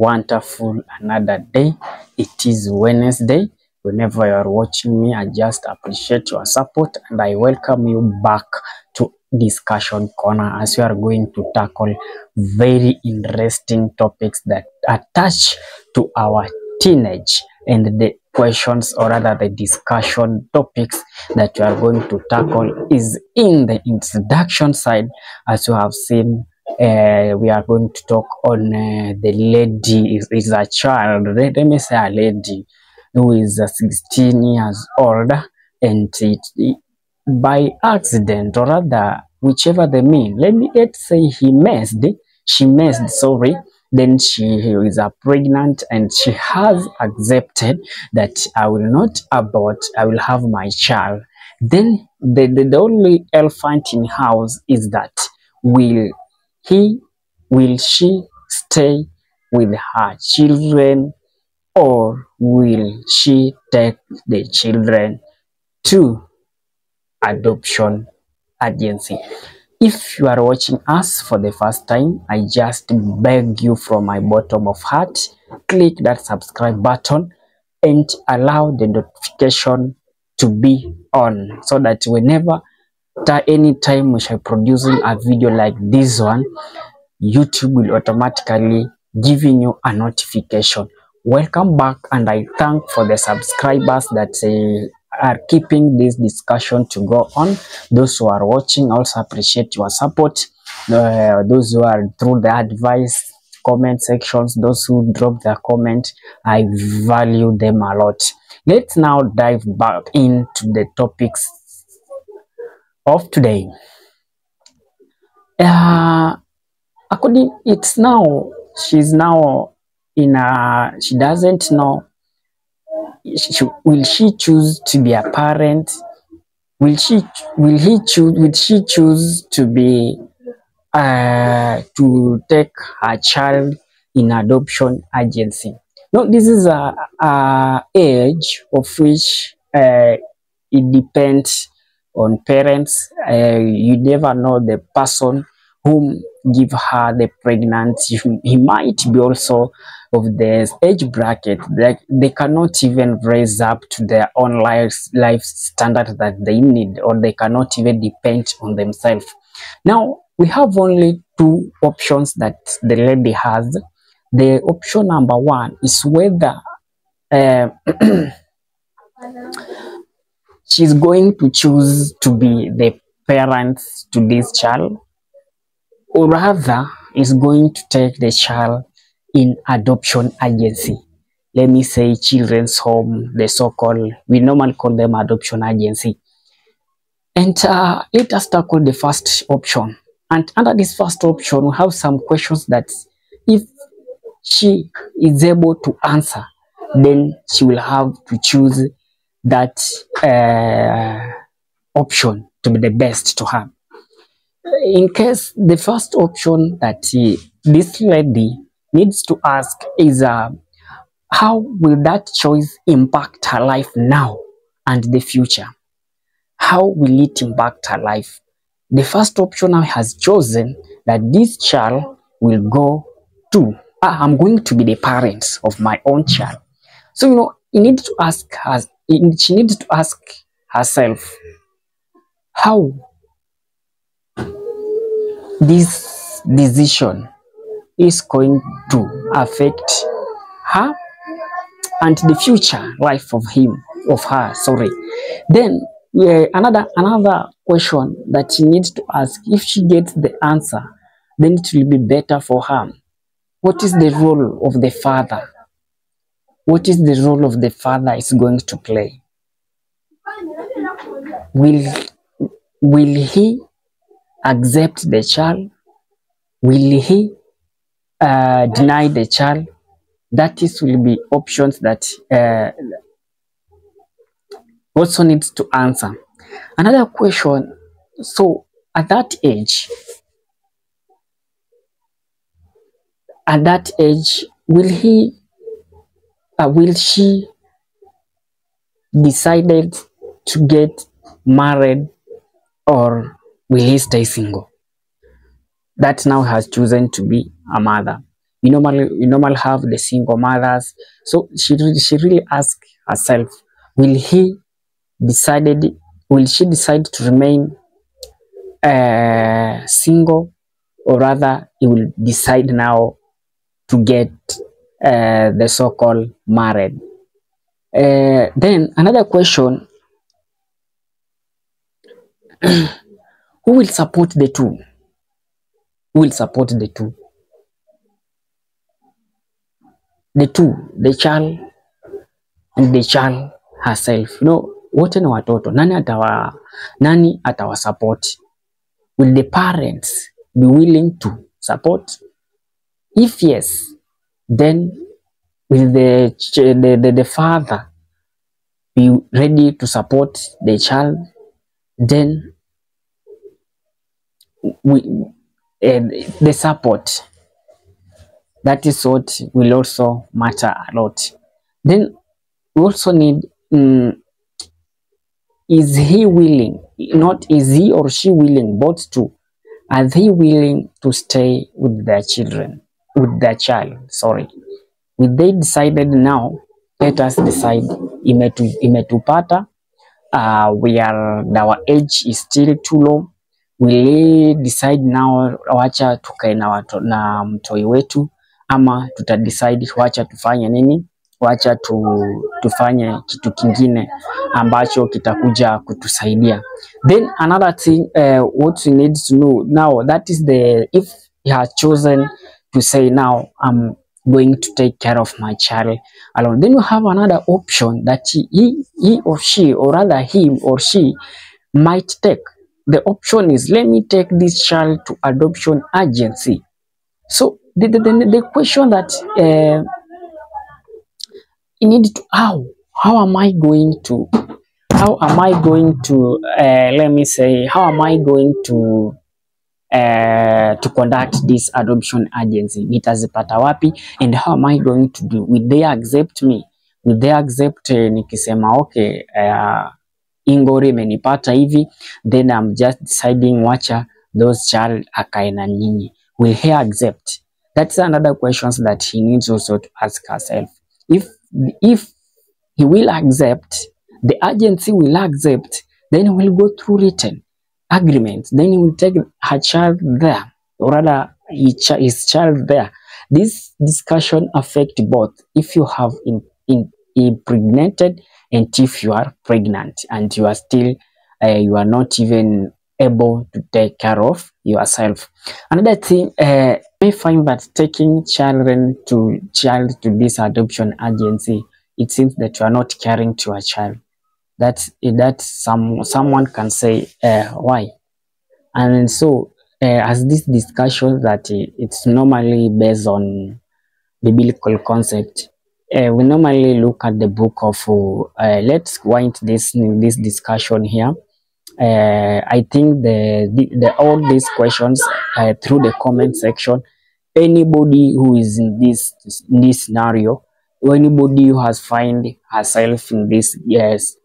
wonderful another day. It is Wednesday. Whenever you are watching me, I just appreciate your support and I welcome you back to Discussion Corner as we are going to tackle very interesting topics that attach to our teenage, and the questions, or rather the discussion topics that we are going to tackle is in the introduction side. As you have seen, we are going to talk on the lady is a child, let me say a lady who is 16 years old, and by accident, or rather whichever they mean, let's say she messed, sorry, then she is pregnant and she has accepted that I will not abort, I will have my child. Then the only elephant in house is that will she stay with her children, or will she take the children to adoption agency? If you are watching us for the first time, I just beg you from my bottom of heart, click that subscribe button and allow the notification to be on, so that whenever anytime we shall producing a video like this one, YouTube will automatically giving you a notification. Welcome back, and I thank for the subscribers that are keeping this discussion to go on. Those who are watching, also appreciate your support. Those who are through the advice comment sections, those who drop their comment, I value them a lot. Let's now dive back into the topics of today. According, it's now, she's now in a, she doesn't know, will she choose to be a parent? Will she choose to be to take her child in adoption agency? No, this is a age of which it depends on parents. You never know the person whom give her the pregnancy. He might be also of the age bracket that they cannot even raise up to their own life standard that they need, or they cannot even depend on themselves. Now we have only two options that the lady has. The option number one is whether she's going to choose to be the parents to this child, or rather is going to take the child in adoption agency. Let me say children's home, the so-called, we normally call them adoption agency. And let us tackle the first option. And under this first option, we have some questions that if she is able to answer, then she will have to choose that option to be the best to her. In case the first option that this lady needs to ask is how will that choice impact her life now and the future? How will it impact her life? The first option now has chosen that this child will go to, I'm going to be the parents of my own child. So, you know, you need to ask her, she needs to ask herself how this decision is going to affect her and the future life of her, sorry. Then another question that she needs to ask, if she gets the answer, then it will be better for her. What is the role of the father? What is the role of the father is going to play? Will he accept the child? Will he deny the child? That is will be options that also needs to answer. Another question, so at that age, will she decided to get married, or will he stay single? That now has chosen to be a mother. we normally have the single mothers. So she really asked herself, will he decided will she decide to remain single, or rather he will decide now to get the so-called married. Then another question, who will support the two? Who will support the two? The child and the child herself. Wote ni watoto. Nani atawa support? Will the parents be willing to support? If yes, then will the father be ready to support the child? Then the support, that is what will also matter a lot. Then we also need, is he willing, not is he or she willing, both two, are they willing to stay with their children, with their child, sorry. Will they decided now, let us decide, imetupata, our age is still too low, will we decide now, wacha tukae na mtoi wetu, ama tutadecide wacha tufanye nini, wacha tufanye kitu kingine ambacho kitakuja kutusaidia. Then another thing, what we need to know now, that is if he has chosen to say now, I'm going to take care of my child alone, then you have another option that he or she, or rather him or she, might take. The option is, let me take this child to adoption agency. So the question that you need to, how am I going to let me say, how am I going to conduct this adoption agency? Nitazipata wapi, and how am I going to do? Will they accept me? Will they accept nikisema okay, Ingori menipata hivi, then I'm just deciding wacha those child akae na nyinyi? Will he accept? That's another questions that he needs also to ask herself. If he will accept, the agency will accept, then we'll go through written agreement, then he will take her child there, or rather his child there. This discussion affect both, if you have impregnated and if you are pregnant and you are still you are not even able to take care of yourself. Another thing, I find that taking child to this adoption agency, it seems that you are not caring to a child. That someone can say, why? And so as this discussion that it's normally based on biblical concept, we normally look at the book of let's wind this discussion here. I think all these questions through the comment section. Anybody who is in this scenario, or anybody who has find herself in this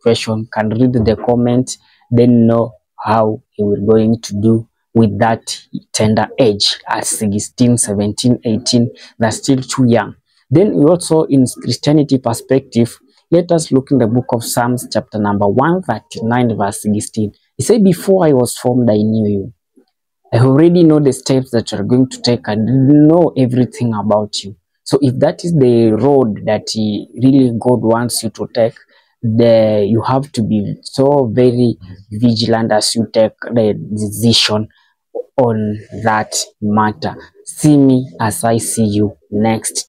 question, can read the comment, then know how he will going to do with that tender age at 16, 17, 18. They're still too young. Then we also, in Christianity perspective, let us look in the book of Psalms chapter number 139 verse 16. He said, before I was formed, I knew you. I already know the steps that you're going to take and know everything about you. So if that is the road that really God wants you to take, you have to be so very vigilant as you take the decision on that matter. See me as I see you next.